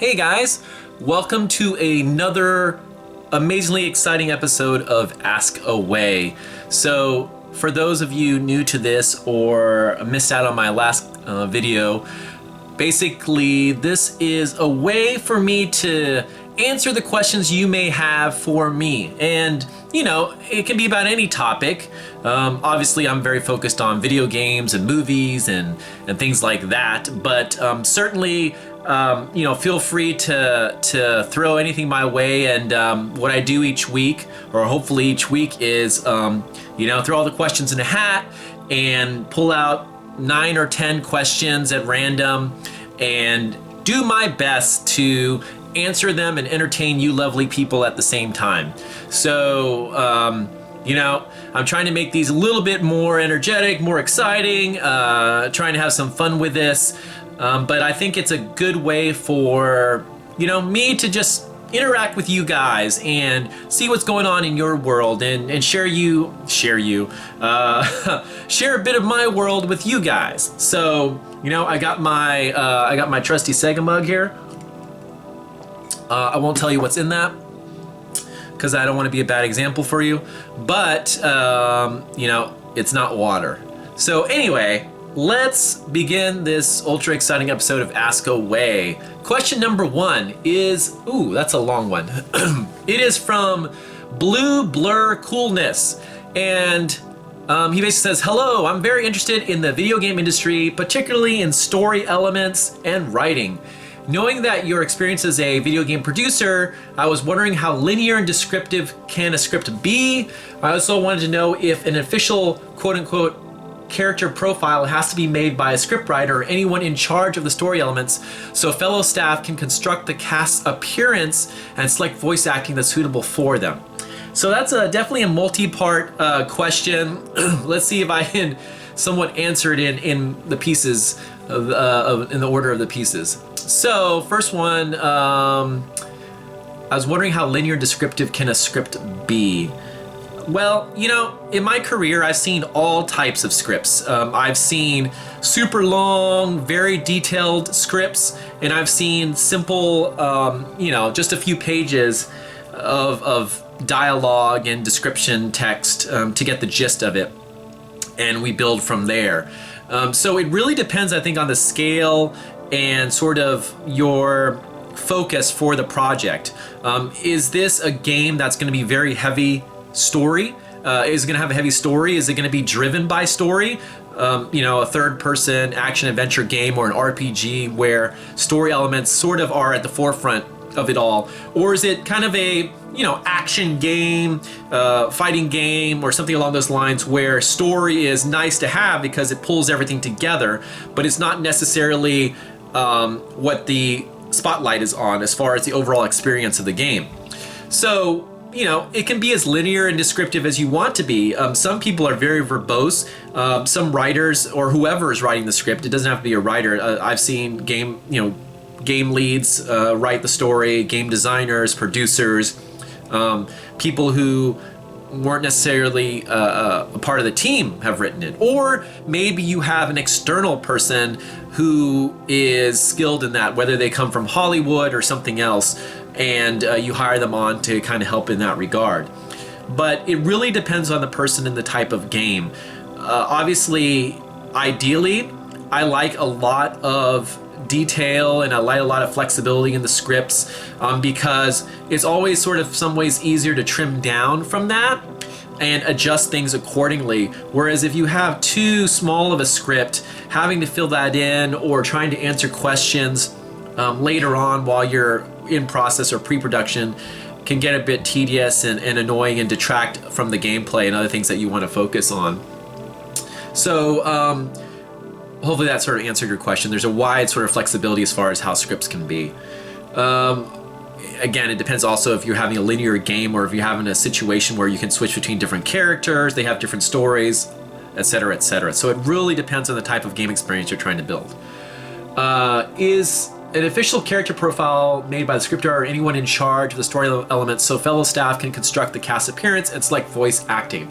Hey guys, welcome to another amazingly exciting episode of Ask Away. So for those of you new to this or missed out on my last video, basically this is a way for me to answer the questions you may have for me. And you know, it can be about any topic. Obviously I'm very focused on video games and movies and things like that, but certainly you know, feel free to throw anything my way. And what I do each week, or hopefully each week, is you know, throw all the questions in a hat and pull out 9 or 10 questions at random and do my best to answer them and entertain you lovely people at the same time. So you know, I'm trying to make these a little bit more energetic, more exciting, trying to have some fun with this. But I think it's a good way for, you know, me to just interact with you guys and see what's going on in your world and share a bit of my world with you guys. So, you know, I got my trusty Sega mug here. I won't tell you what's in that because I don't want to be a bad example for you, but you know, it's not water. So anyway, let's begin this ultra exciting episode of Ask Away. Question number 1 is, ooh, that's a long one. It is from Blue Blur Coolness, and he basically says, hello, I'm very interested in the video game industry, particularly in story elements and writing. Knowing that your experience as a video game producer, I was wondering how linear and descriptive can a script be? I also wanted to know if an official quote-unquote character profile has to be made by a scriptwriter or anyone in charge of the story elements so fellow staff can construct the cast's appearance and select voice acting that's suitable for them. So that's definitely a multi-part question. Let's see if I can somewhat answer it in the pieces in the order of the pieces. So first one, I was wondering how linear descriptive can a script be? Well, you know, in my career, I've seen all types of scripts. I've seen super long, very detailed scripts, and I've seen simple, you know, just a few pages of dialogue and description text to get the gist of it, and we build from there. So it really depends, I think, on the scale and sort of your focus for the project. Is this a game that's going to be very heavy story? Is it going to have a heavy story? Is it going to be driven by story? You know, a third-person action-adventure game or an RPG where story elements sort of are at the forefront of it all? Or is it kind of a, you know, action game, fighting game, or something along those lines where story is nice to have because it pulls everything together, but it's not necessarily what the spotlight is on as far as the overall experience of the game? So, you know, it can be as linear and descriptive as you want to be. Some people are very verbose. Some writers or whoever is writing the script, it doesn't have to be a writer. I've seen game leads write the story, game designers, producers, people who weren't necessarily a part of the team have written it. Or maybe you have an external person who is skilled in that, whether they come from Hollywood or something else, and you hire them on to kind of help in that regard. But it really depends on the person and the type of game. Obviously, ideally, I like a lot of detail and I like a lot of flexibility in the scripts because it's always sort of some ways easier to trim down from that and adjust things accordingly. Whereas if you have too small of a script, having to fill that in or trying to answer questions later on while you're in process or pre-production can get a bit tedious and annoying and detract from the gameplay and other things that you want to focus on. So hopefully that sort of answered your question. There's a wide sort of flexibility as far as how scripts can be. Again, it depends also if you're having a linear game or if you're having a situation where you can switch between different characters, they have different stories, etc., etc. So it really depends on the type of game experience you're trying to build. Is an official character profile made by the scripter or anyone in charge of the story elements so fellow staff can construct the cast appearance and select voice acting?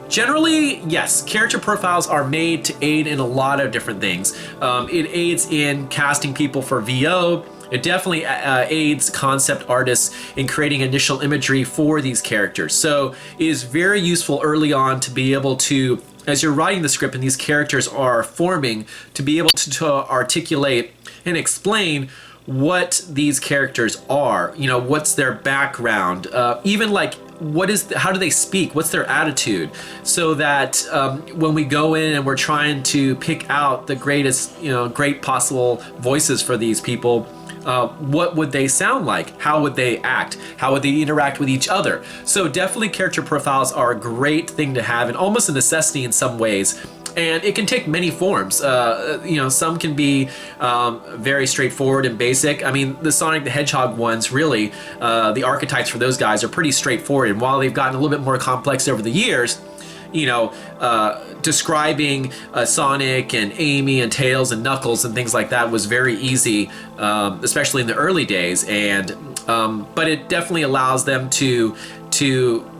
Generally, yes, character profiles are made to aid in a lot of different things. It aids in casting people for VO. It definitely aids concept artists in creating initial imagery for these characters. So it is very useful early on to be able to, as you're writing the script and these characters are forming, to be able to articulate and explain what these characters are. You know, what's their background, even like how do they speak, what's their attitude, so that when we go in and we're trying to pick out the greatest, great possible voices for these people, what would they sound like? How would they act? How would they interact with each other? So definitely character profiles are a great thing to have and almost a necessity in some ways. And it can take many forms. Some can be very straightforward and basic. I mean, the Sonic the Hedgehog ones, really, the archetypes for those guys are pretty straightforward. And while they've gotten a little bit more complex over the years, describing Sonic and Amy and Tails and Knuckles and things like that was very easy, especially in the early days. And but it definitely allows them to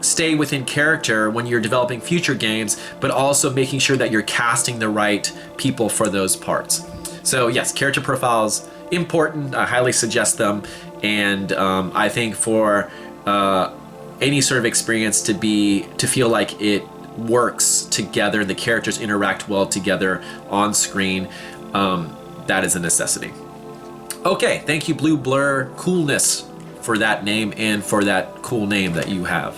stay within character when you're developing future games, but also making sure that you're casting the right people for those parts. So yes, character profiles important. I highly suggest them, and I think for any sort of experience to feel like it works together, the characters interact well together on screen, that is a necessity. Okay, thank you, Blue Blur Coolness, for that name and for that cool name that you have.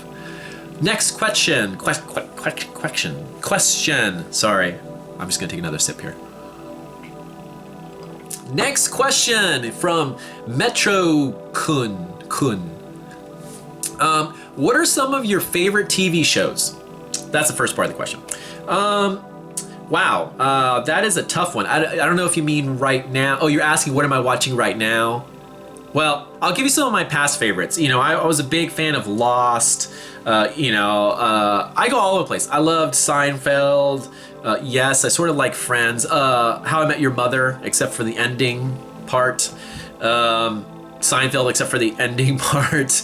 Next question. Sorry, I'm just gonna take another sip here. Next question from Metro Kun. What are some of your favorite TV shows? That's the first part of the question. Wow, that is a tough one. I don't know if you mean right now. Oh, you're asking what am I watching right now? Well, I'll give you some of my past favorites. I was a big fan of Lost. I go all over the place. I loved Seinfeld. Yes, I sort of like Friends. How I Met Your Mother, except for the ending part. Seinfeld, except for the ending part.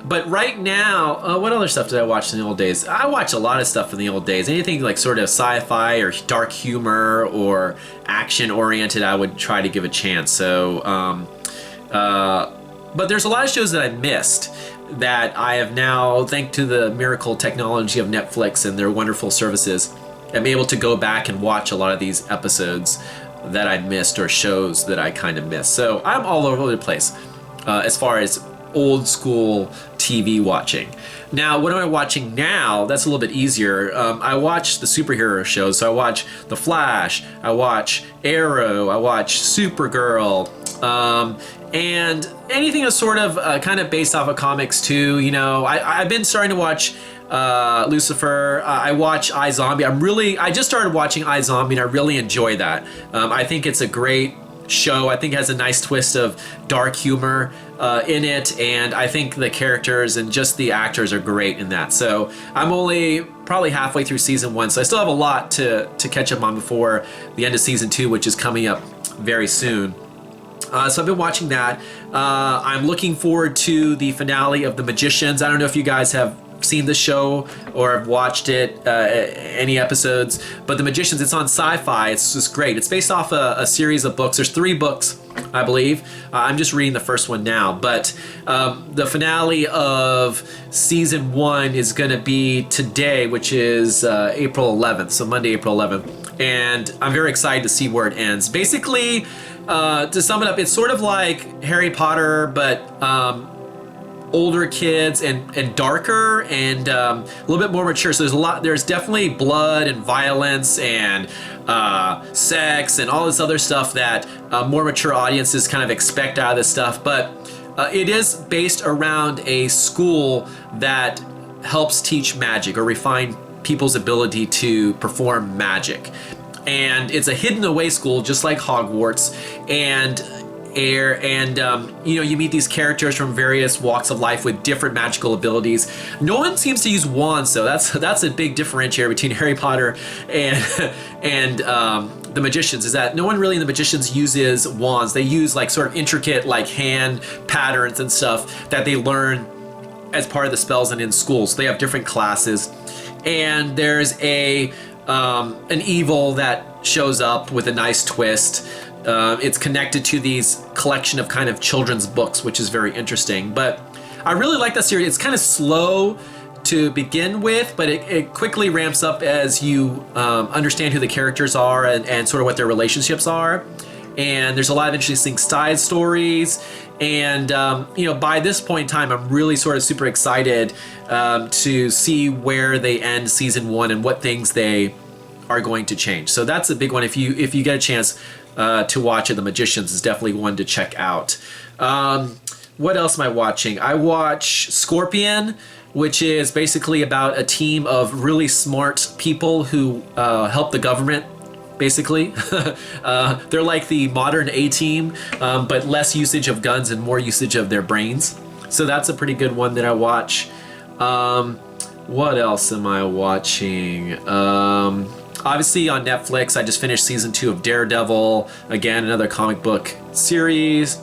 But right now, what other stuff did I watch in the old days? I watched a lot of stuff in the old days. Anything like sort of sci-fi or dark humor or action-oriented, I would try to give a chance. So, but there's a lot of shows that I missed that I have now, thanks to the miracle technology of Netflix and their wonderful services, I'm able to go back and watch a lot of these episodes that I missed or shows that I kind of missed. So I'm all over the place as far as old school TV watching. Now, what am I watching now? That's a little bit easier. I watch the superhero shows. So I watch The Flash, I watch Arrow, I watch Supergirl, and anything that's sort of kind of based off of comics too. I've been starting to watch Lucifer. I watch iZombie. I just started watching iZombie and I really enjoy that. I think it's a great show. I think it has a nice twist of dark humor in it, and I think the characters and just the actors are great in that. So I'm only probably halfway through season 1, so I still have a lot to catch up on before the end of season 2, which is coming up very soon. So I've been watching that. I'm looking forward to the finale of The Magicians. I don't know if you guys have seen the show or have watched it, any episodes, but The Magicians, it's on Sci-Fi. It's just great. It's based off a series of books. There's 3 books, I believe. I'm just reading the first one now, but the finale of season 1 is going to be today, which is April 11th, so Monday, April 11th, and I'm very excited to see where it ends. Basically, to sum it up, it's sort of like Harry Potter, but older kids and darker and a little bit more mature. So there's definitely blood and violence and sex and all this other stuff that more mature audiences kind of expect out of this stuff. But it is based around a school that helps teach magic or refine people's ability to perform magic. And it's a hidden away school, just like Hogwarts. And you meet these characters from various walks of life with different magical abilities. No one seems to use wands, so that's a big differentiator between Harry Potter and the Magicians, is that no one really in the Magicians uses wands. They use like sort of intricate like hand patterns and stuff that they learn as part of the spells and in school. So they have different classes, and there's an evil that shows up with a nice twist. it's connected to these collection of kind of children's books, which is very interesting. But I really like that series. It's kind of slow to begin with, but it quickly ramps up as you understand who the characters are and sort of what their relationships are. And there's a lot of interesting side stories. And, by this point in time, I'm really sort of super excited to see where they end season 1 and what things they are going to change. So that's a big one. If you get a chance to watch it, The Magicians is definitely one to check out. What else am I watching? I watch Scorpion, which is basically about a team of really smart people who help the government, basically. They're like the modern A-Team, but less usage of guns and more usage of their brains. So that's a pretty good one that I watch. What else am I watching? Obviously on Netflix, I just finished season 2 of Daredevil. Again, another comic book series.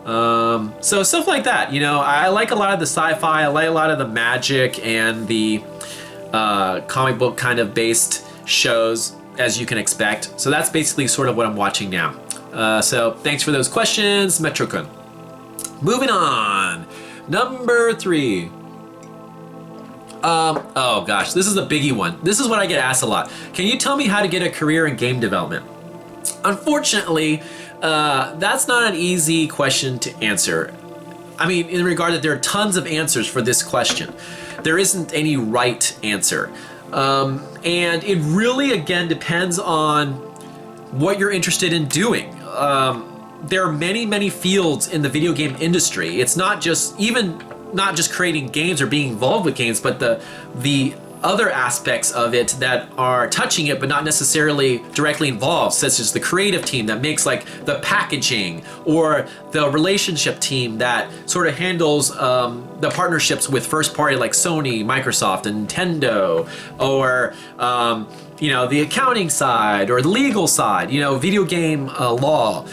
So stuff like that, I like a lot of the sci-fi, I like a lot of the magic and the comic book kind of based shows, as you can expect. So that's basically sort of what I'm watching now. So thanks for those questions, Metro-kun. Moving on, number 3. Oh gosh, this is a biggie one. This is what I get asked a lot. Can you tell me how to get a career in game development? Unfortunately, that's not an easy question to answer. I mean, in regard that there are tons of answers for this question. There isn't any right answer. And it really, again, depends on what you're interested in doing. There are many, many fields in the video game industry. It's not just creating games or being involved with games, but the other aspects of it that are touching it but not necessarily directly involved, such as the creative team that makes like the packaging, or the relationship team that sort of handles the partnerships with first party like Sony, Microsoft, and Nintendo, or the accounting side or the legal side, video game law.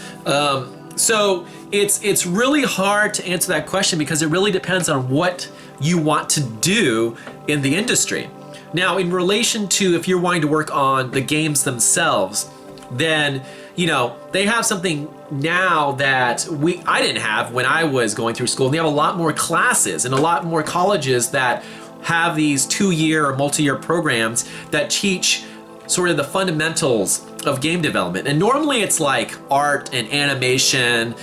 So it's really hard to answer that question because it really depends on what you want to do in the industry. Now, in relation to if you're wanting to work on the games themselves, then, they have something now that I didn't have when I was going through school. And they have a lot more classes and a lot more colleges that have these 2-year or multi-year programs that teach sort of the fundamentals of game development. And normally it's like art and animation,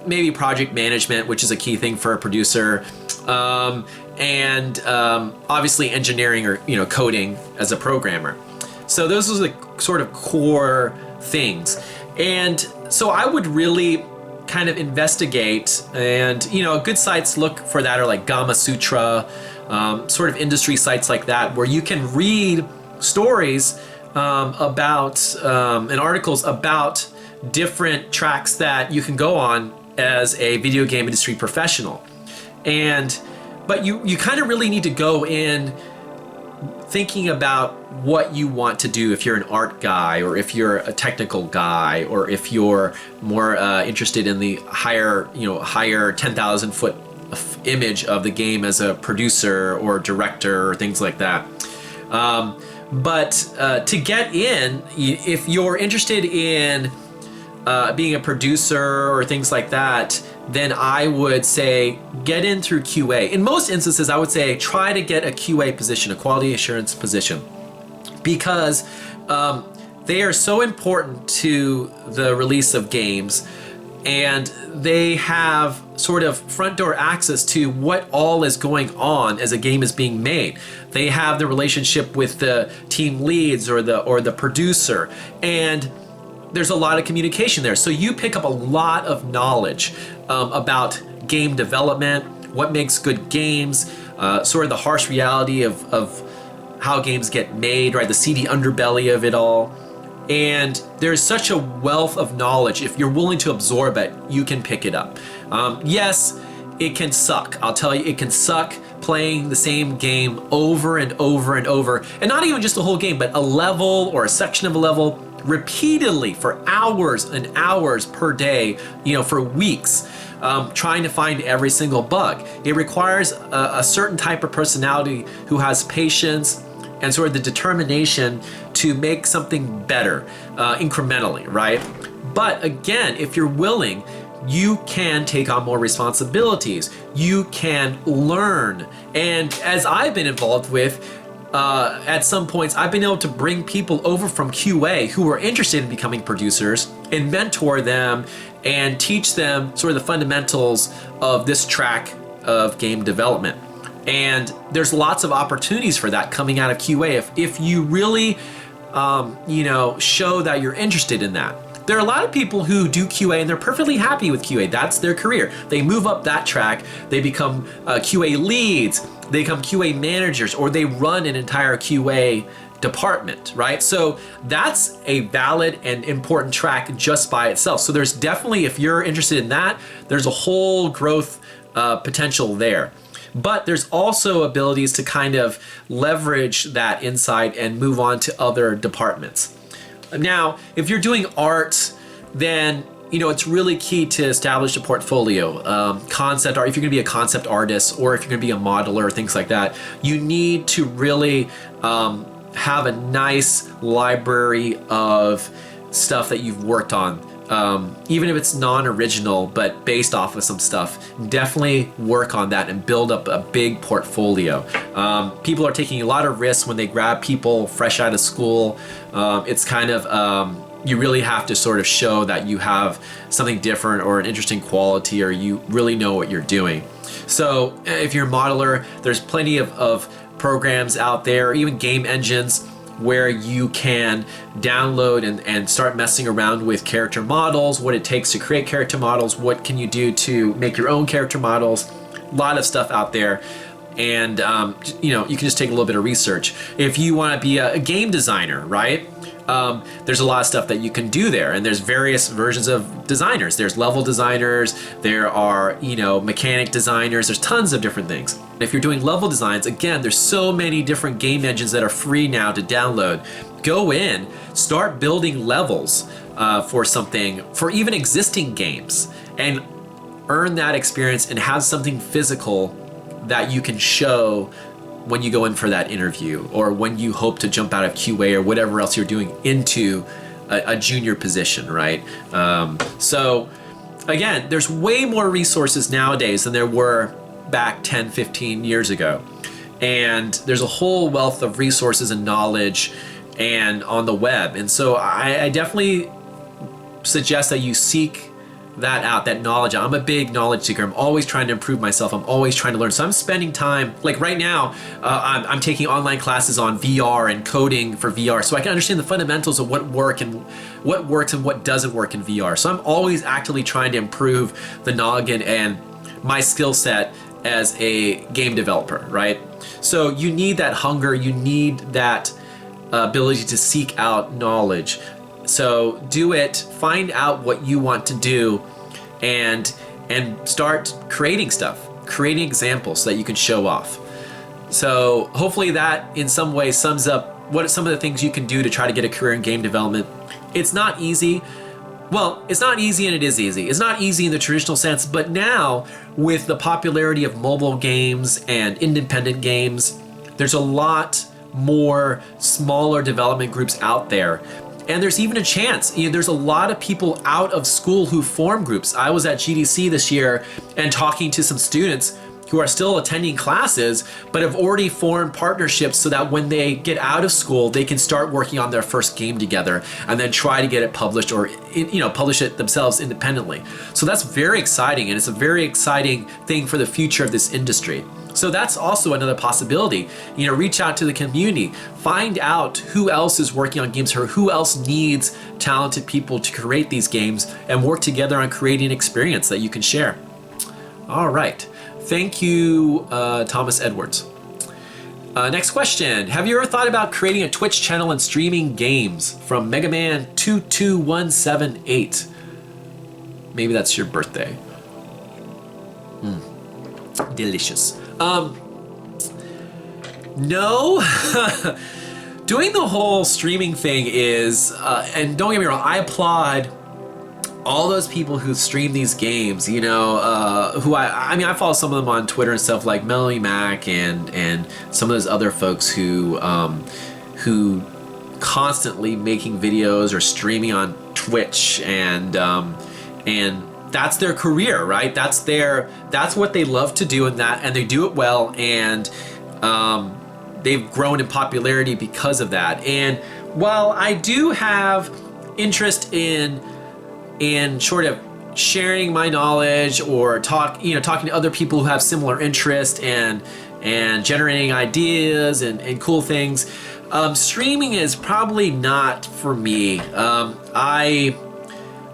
maybe project management, which is a key thing for a producer, and obviously engineering or coding as a programmer. So those are the sort of core things. And so I would really kind of investigate, and good sites look for that are like Gama Sutra, sort of industry sites like that, where you can read stories about and articles about different tracks that you can go on as a video game industry professional. But you kind of really need to go in thinking about what you want to do if you're an art guy, or if you're a technical guy, or if you're more interested in the higher 10,000 foot image of the game as a producer or director or things like that. But to get in, if you're interested in being a producer or things like that, then I would say get in through QA. In most instances, I would say try to get a QA position, a quality assurance position, because they are so important to the release of games, and they have sort of front door access to what all is going on as a game is being made. They have the relationship with the team leads or the producer, and there's a lot of communication there. So you pick up a lot of knowledge about game development, what makes good games, sort of the harsh reality of how games get made, right? The seedy underbelly of it all. And there's such a wealth of knowledge. If you're willing to absorb it, you can pick it up. Yes, it can suck. I'll tell you, it can suck playing the same game over and over and over. And not even just the whole game, but a level or a section of a level repeatedly for hours and hours per day, for weeks, trying to find every single bug. It requires a certain type of personality who has patience and sort of the determination to make something better incrementally, right? But again, if you're willing, you can take on more responsibilities. You can learn. And as I've been involved with, at some points, I've been able to bring people over from QA who are interested in becoming producers and mentor them and teach them sort of the fundamentals of this track of game development. And there's lots of opportunities for that coming out of QA if you really, show that you're interested in that. There are a lot of people who do QA and they're perfectly happy with QA. That's their career. They move up that track. They become QA leads. They become QA managers, or they run an entire QA department, right? So that's a valid and important track just by itself. So there's definitely, if you're interested in that, there's a whole growth potential there. But there's also abilities to kind of leverage that insight and move on to other departments. Now, if you're doing art, then it's really key to establish a portfolio. Concept art, if you're going to be a concept artist, or if you're going to be a modeler, things like that, you need to really have a nice library of stuff that you've worked on. Even if it's non-original, but based off of some stuff, definitely work on that and build up a big portfolio. People are taking a lot of risks when they grab people fresh out of school. It's kind of, you really have to sort of show that you have something different or an interesting quality, or you really know what you're doing. So if you're a modeler, there's plenty of programs out there, even game engines, where you can download and start messing around with character models, what it takes to create character models, what can you do to make your own character models. A lot of stuff out there. And you can just take a little bit of research. If you want to be a game designer, right? There's a lot of stuff that you can do there, and there's various versions of designers. There's level designers, there are, mechanic designers, there's tons of different things. If you're doing level designs, again, there's so many different game engines that are free now to download. Go in, start building levels for even existing games, and earn that experience and have something physical that you can show when you go in for that interview, or when you hope to jump out of QA or whatever else you're doing into a junior position, right? So again, there's way more resources nowadays than there were back 10, 15 years ago. And there's a whole wealth of resources and knowledge and on the web. And so I definitely suggest that you seek that out, that knowledge. I'm a big knowledge seeker. I'm always trying to improve myself. I'm always trying to learn. So I'm spending time, like right now, I'm taking online classes on VR and coding for VR, so I can understand the fundamentals of what works and what doesn't work in VR. So I'm always actively trying to improve the noggin and my skill set as a game developer, right? So you need that hunger, you need that ability to seek out knowledge. So do it, find out what you want to do, and start creating stuff, creating examples so that you can show off. So hopefully that in some way sums up what are some of the things you can do to try to get a career in game development. It's not easy. Well, it's not easy and it is easy. It's not easy in the traditional sense, but now with the popularity of mobile games and independent games, there's a lot more smaller development groups out there. And there's even a chance, there's a lot of people out of school who form groups. I was at GDC this year and talking to some students who are still attending classes, but have already formed partnerships so that when they get out of school, they can start working on their first game together and then try to get it published, or publish it themselves independently. So that's very exciting, and it's a very exciting thing for the future of this industry. So that's also another possibility. Reach out to the community, find out who else is working on games, or who else needs talented people to create these games, and work together on creating an experience that you can share. All right. Thank you, Thomas Edwards. Next question. Have you ever thought about creating a Twitch channel and streaming games? From Megaman22178. Maybe that's your birthday. Delicious. No. Doing the whole streaming thing is, and don't get me wrong, I applaud all those people who stream these games, who I follow some of them on Twitter and stuff, like Melanie Mac and some of those other folks who constantly making videos or streaming on Twitch, and that's their career, right? That's what they love to do, and they do it well, and they've grown in popularity because of that. And while I do have interest in sort of sharing my knowledge or talking to other people who have similar interest and generating ideas and cool things, streaming is probably not for me.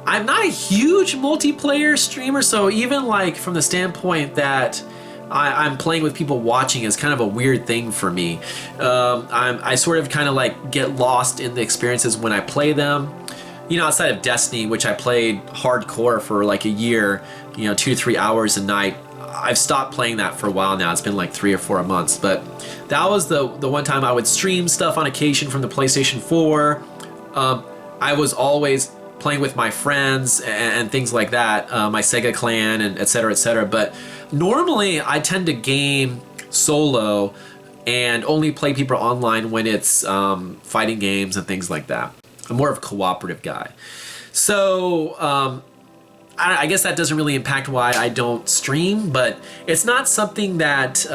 I'm not a huge multiplayer streamer, so even like from the standpoint that I'm playing with people watching is kind of a weird thing for me. I sort of kind of like get lost in the experiences when I play them. Outside of Destiny, which I played hardcore for like a year, 2 to 3 hours a night. I've stopped playing that for a while now. It's been like 3 or 4 months, but that was the one time I would stream stuff on occasion from the PlayStation 4. I was always playing with my friends and things like that, my Sega clan and et cetera, but normally I tend to game solo and only play people online when it's fighting games and things like that. I'm more of a cooperative guy. So I guess that doesn't really impact why I don't stream, but it's not something that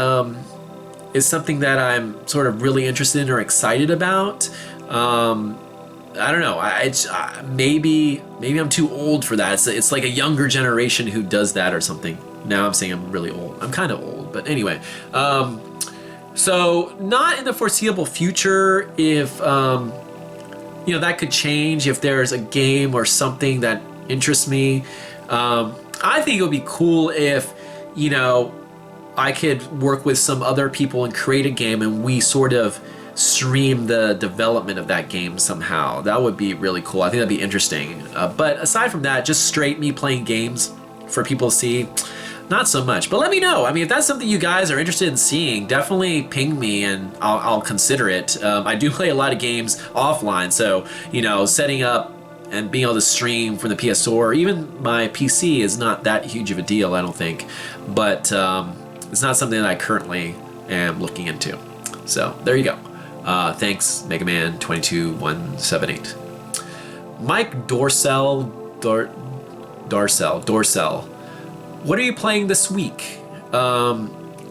is something that I'm sort of really interested in or excited about. I don't know. Maybe I'm too old for that. It's like a younger generation who does that or something. Now I'm saying I'm really old. I'm kind of old, but anyway. So not in the foreseeable future. If that could change if there's a game or something that interests me. I think it would be cool if I could work with some other people and create a game, and we sort of stream the development of that game somehow. That would be really cool. I think that'd be interesting. But aside from that, just straight me playing games for people to see, not so much. But let me know. I mean, if that's something you guys are interested in seeing, definitely ping me and I'll consider it. I do play a lot of games offline, so setting up and being able to stream from the PS4 or even my PC is not that huge of a deal, I don't think. But it's not something that I currently am looking into. So there you go. Thanks, Mega Man 22178. Mike Dorcel. What are you playing this week?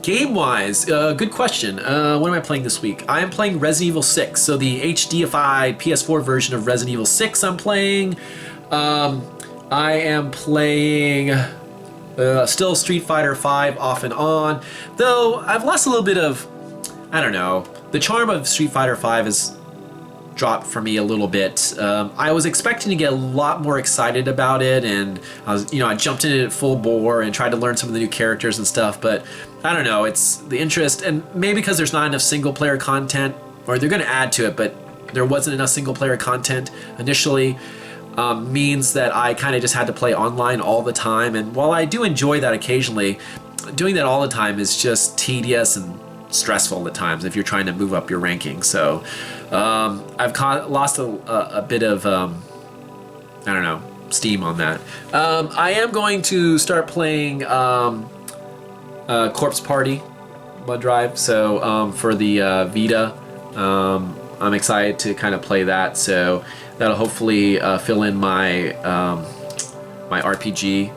Game-wise, good question. What am I playing this week? I am playing Resident Evil 6, so the HDified PS4 version of Resident Evil 6 I'm playing. I am playing still Street Fighter 5 off and on, though I've lost a little bit of, I don't know, the charm of Street Fighter 5 has dropped for me a little bit. I was expecting to get a lot more excited about it, and I jumped in it full bore and tried to learn some of the new characters and stuff, but I don't know, it's the interest, and maybe because there's not enough single player content, or they're going to add to it, but there wasn't enough single player content initially, means that I kind of just had to play online all the time, and while I do enjoy that occasionally, doing that all the time is just tedious and stressful at times if you're trying to move up your ranking. So I've lost a bit of I don't know, steam on that. I am going to start playing Corpse Party Blood Drive, so for the Vita. I'm excited to kind of play that, so that'll hopefully fill in my my RPG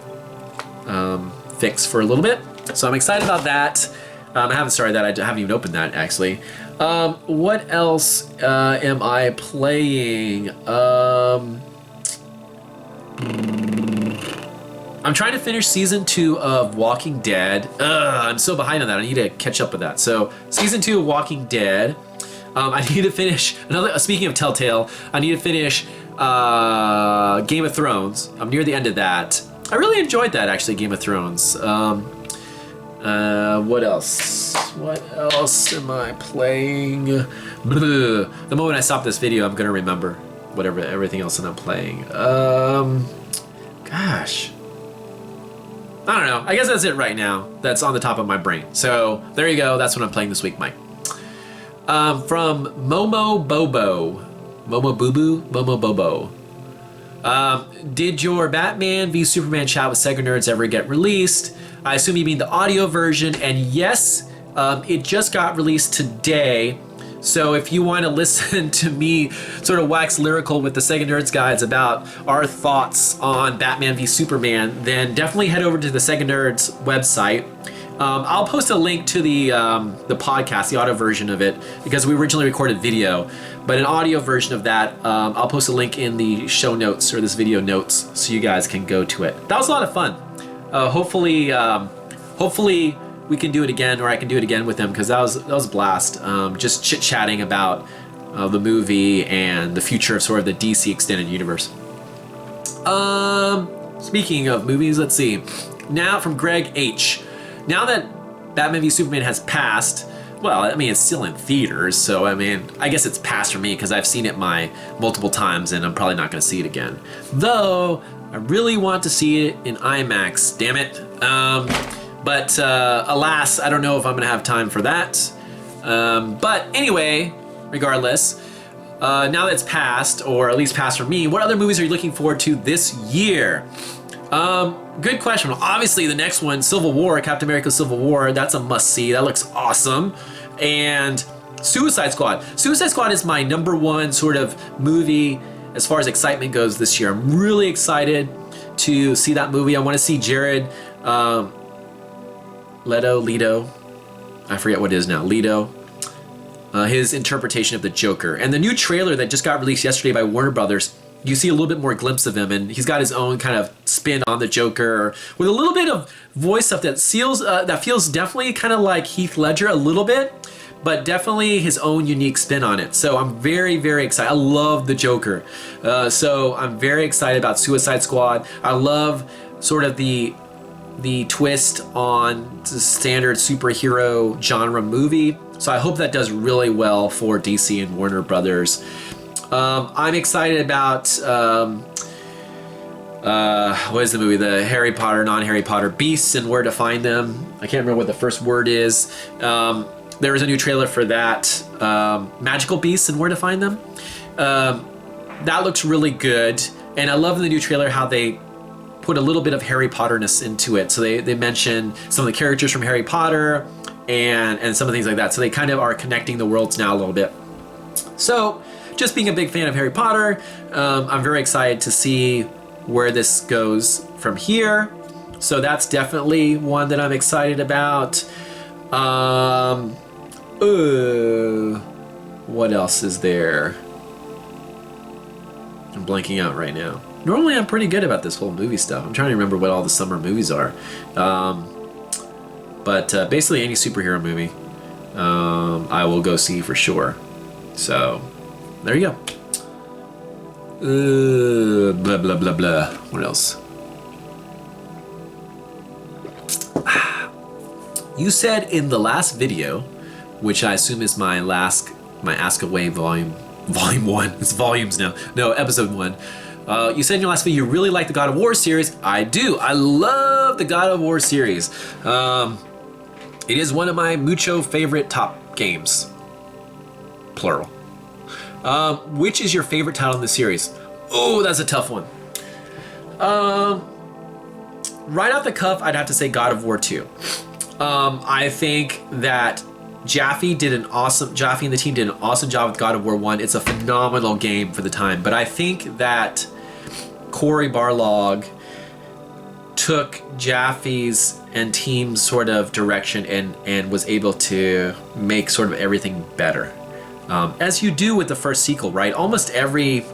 fix for a little bit. So I'm excited about that. I haven't started that. I haven't even opened that, actually. What else am I playing? I'm trying to finish season 2 of Walking Dead. I'm so behind on that. I need to catch up with that. So season 2 of Walking Dead. I need to finish speaking of Telltale, I need to finish Game of Thrones. I'm near the end of that. I really enjoyed that, actually, Game of Thrones. What else? What else am I playing? The moment I stop this video, I'm gonna remember everything else that I'm playing. Gosh, I don't know. I guess that's it right now. That's on the top of my brain. So there you go. That's what I'm playing this week, Mike. From Momo Bobo. Did your Batman v Superman chat with Sega Nerds ever get released? I assume you mean the audio version, and yes, it just got released today. So if you want to listen to me sort of wax lyrical with the Sega Nerds guides about our thoughts on Batman v Superman, then definitely head over to the Sega Nerds website. I'll post a link to the podcast, the audio version of it, because we originally recorded video, but an audio version of that, I'll post a link in the show notes or this video notes so you guys can go to it. That was a lot of fun. Hopefully we can do it again, or I can do it again with them, because that was a blast. Just chit-chatting about the movie and the future of sort of the DC extended universe. Speaking of movies, let's see. Now from Greg H. Now that Batman v Superman has passed, well, I mean, it's still in theaters, so I mean, I guess it's passed for me because I've seen it multiple times and I'm probably not going to see it again. Though, I really want to see it in IMAX, damn it. But alas, I don't know if I'm going to have time for that. But anyway, regardless, now that it's passed, or at least passed for me, what other movies are you looking forward to this year? Good question. Well, obviously, the next one, Civil War, Captain America Civil War, that's a must-see. That looks awesome. And Suicide Squad. Suicide Squad is my number one sort of movie as far as excitement goes this year. I'm really excited to see that movie. I want to see Jared Leto, I forget what it is now, Leto, his interpretation of the Joker. And the new trailer that just got released yesterday by Warner Brothers, you see a little bit more glimpse of him, and he's got his own kind of spin on the Joker with a little bit of voice stuff that feels definitely kind of like Heath Ledger a little bit, but definitely his own unique spin on it. So I'm very, very excited. I love the Joker. So I'm very excited about Suicide Squad. I love sort of the twist on the standard superhero genre movie. So I hope that does really well for DC and Warner Brothers. I'm excited about what is the movie? The Harry Potter, non-Harry Potter Beasts and Where to Find Them. I can't remember what the first word is. There was a new trailer for that. Magical Beasts and Where to Find Them. That looks really good. And I love in the new trailer how they put a little bit of Harry Potterness into it. So they mention some of the characters from Harry Potter and some of the things like that. So they kind of are connecting the worlds now a little bit. So just being a big fan of Harry Potter, I'm very excited to see where this goes from here. So that's definitely one that I'm excited about. What else is there? I'm blanking out right now. Normally I'm pretty good about this whole movie stuff. I'm trying to remember what all the summer movies are. But basically any superhero movie I will go see for sure. So there you go. Blah, blah, blah, blah. What else? You said in the last video, which I assume is my Ask Away volume 1. It's volumes now. No, episode 1. You said in your last video you really like the God of War series. I do. I love the God of War series. It is one of my mucho favorite top games. Plural. Which is your favorite title in the series? Oh, that's a tough one. Right off the cuff, I'd have to say God of War 2. I think that Jaffe and the team did an awesome job with God of War 1. It's a phenomenal game for the time, but I think that Cory Barlog took Jaffe's and team's sort of direction and was able to make sort of everything better. As you do with the first sequel, right? Almost every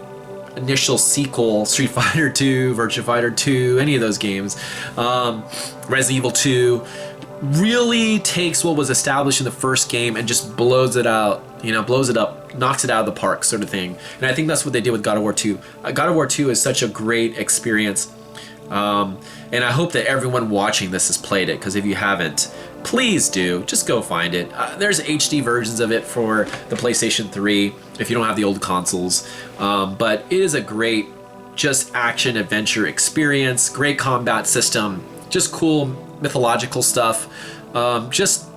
initial sequel, Street Fighter 2, Virtua Fighter 2, any of those games, Resident Evil 2, really takes what was established in the first game and just blows it out, blows it up, knocks it out of the park sort of thing. And I think that's what they did with God of War 2. God of War 2 is such a great experience. And I hope that everyone watching this has played it, because if you haven't, please do. Just go find it. There's HD versions of it for the PlayStation 3 if you don't have the old consoles. But it is a great just action adventure experience, great combat system, just cool mythological stuff, just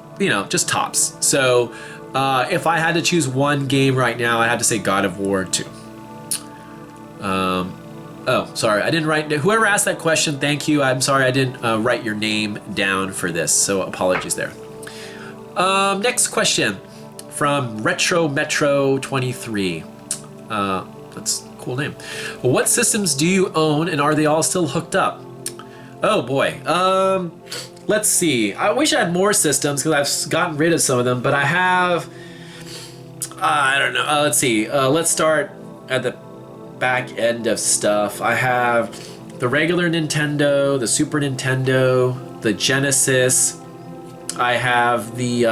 tops. So if I had to choose one game right now, I'd have to say God of War 2. Oh, sorry, I didn't write. Whoever asked that question, thank you. I'm sorry I didn't write your name down for this, so apologies there. Next question from Retro Metro 23. That's a cool name. What systems do you own, and are they all still hooked up? Oh boy. Let's see. I wish I had more systems because I've gotten rid of some of them, but I have. I don't know. Let's see. Let's start at the back end of stuff. I have the regular Nintendo, the Super Nintendo, the Genesis. I have the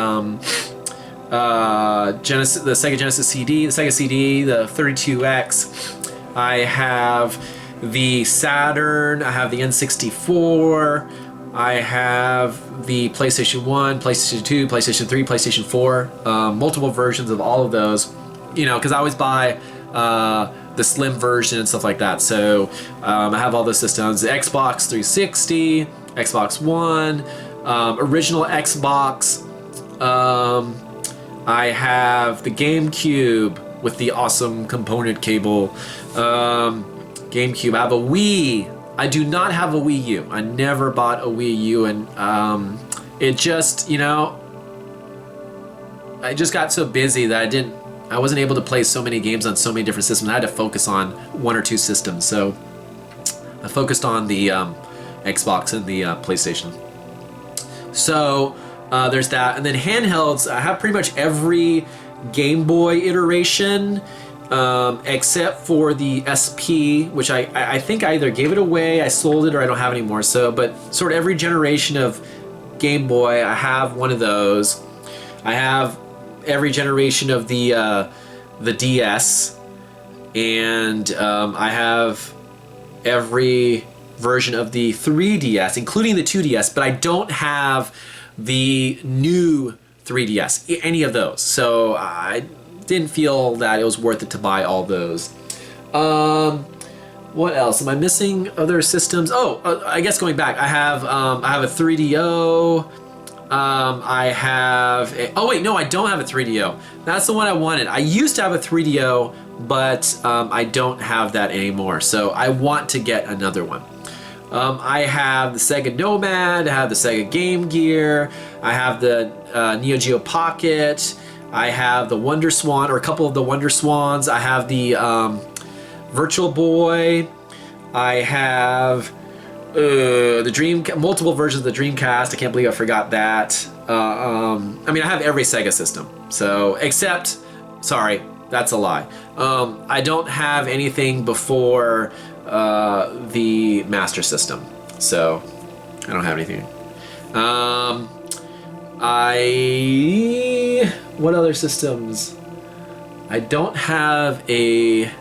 Genesis, the Sega Genesis CD, the Sega CD, the 32X. I have the Saturn. I have the N64. I have the PlayStation 1, PlayStation 2, PlayStation 3, PlayStation 4. Multiple versions of all of those. You know, because I always buy the slim version and stuff like that. So I have all those systems: the Xbox 360, Xbox One, original Xbox. I have the GameCube with the awesome component cable. GameCube. I have a Wii. I do not have a Wii U. I never bought a Wii U, and it just, you know, I just got so busy that I wasn't able to play so many games on so many different systems. I had to focus on one or two systems, so I focused on the Xbox and the PlayStation. So there's that, and then handhelds. I have pretty much every Game Boy iteration, except for the SP, which I think I either gave it away, I sold it, or I don't have anymore. So, but sort of every generation of Game Boy, I have one of those. I have every generation of the DS, and I have every version of the 3DS, including the 2DS, but I don't have the new 3DS, any of those. So I didn't feel that it was worth it to buy all those. What else? Am I missing other systems? Oh, I guess going back, I have a 3DO. I have oh wait, no, I don't have a 3DO. That's the one I wanted. I used to have a 3DO, but I don't have that anymore. So I want to get another one. I have the Sega Nomad, I have the Sega Game Gear, I have the Neo Geo Pocket, I have the Wonder Swan, or a couple of the Wonder Swans, I have the Virtual Boy, I have multiple versions of the Dreamcast. I can't believe I forgot that. I mean, I have every Sega system, so except, sorry, that's a lie. I don't have anything before the Master System, so I don't have anything. What other systems? I don't have a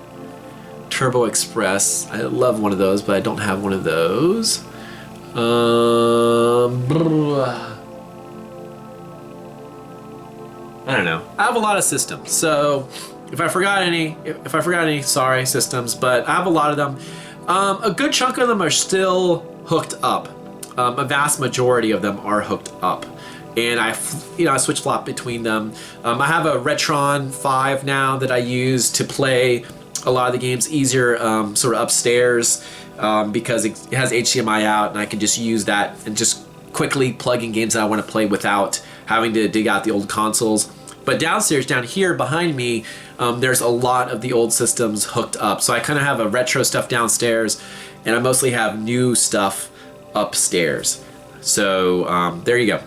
Turbo Express. I love one of those, but I don't have one of those. I don't know. I have a lot of systems, so if I forgot any, sorry, systems, but I have a lot of them. A good chunk of them are still hooked up. A vast majority of them are hooked up, and I switch flop between them. I have a Retron 5 now that I use to play a lot of the games easier, sort of upstairs, because it has HDMI out, and I can just use that and just quickly plug in games that I want to play without having to dig out the old consoles. But downstairs, down here behind me, there's a lot of the old systems hooked up. So I kind of have a retro stuff downstairs, and I mostly have new stuff upstairs. So there you go.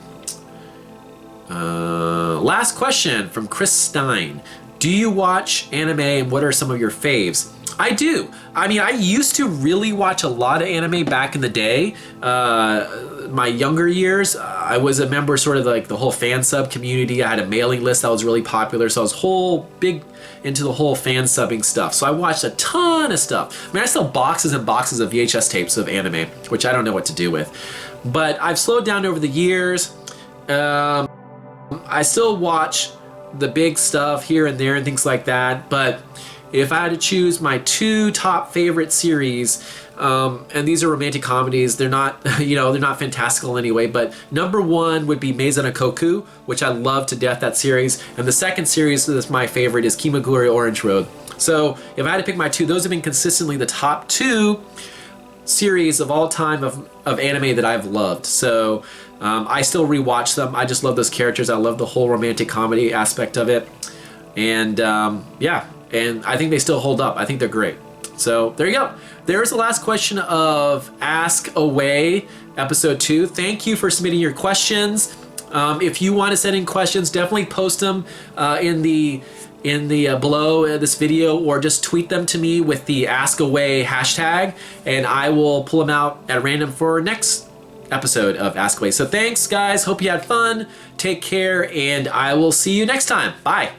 Last question from Chris Stein. Do you watch anime, and what are some of your faves? I do. I mean, I used to really watch a lot of anime back in the day. My younger years, I was a member sort of like the whole fan sub community. I had a mailing list that was really popular, so I was big into the whole fan subbing stuff. So I watched a ton of stuff. I mean, I still have boxes and boxes of VHS tapes of anime, which I don't know what to do with. But I've slowed down over the years. I still watch the big stuff here and there and things like that, but if I had to choose my two top favorite series, and these are romantic comedies, they're not, they're not fantastical anyway, but number one would be Maze no Koku, which I love to death, that series, and the second series that's my favorite is Kimagure Orange Road. So if I had to pick my two, those have been consistently the top two series of all time of anime that I've loved. So I still rewatch them. I just love those characters. I love the whole romantic comedy aspect of it. And yeah, and I think they still hold up. I think they're great. So there you go. There's the last question of Ask Away episode 2. Thank you for submitting your questions. If you want to send in questions, definitely post them in the below this video, or just tweet them to me with the Ask Away hashtag, and I will pull them out at random for next episode of Ask Away. So thanks, guys. Hope you had fun. Take care, and I will see you next time. Bye.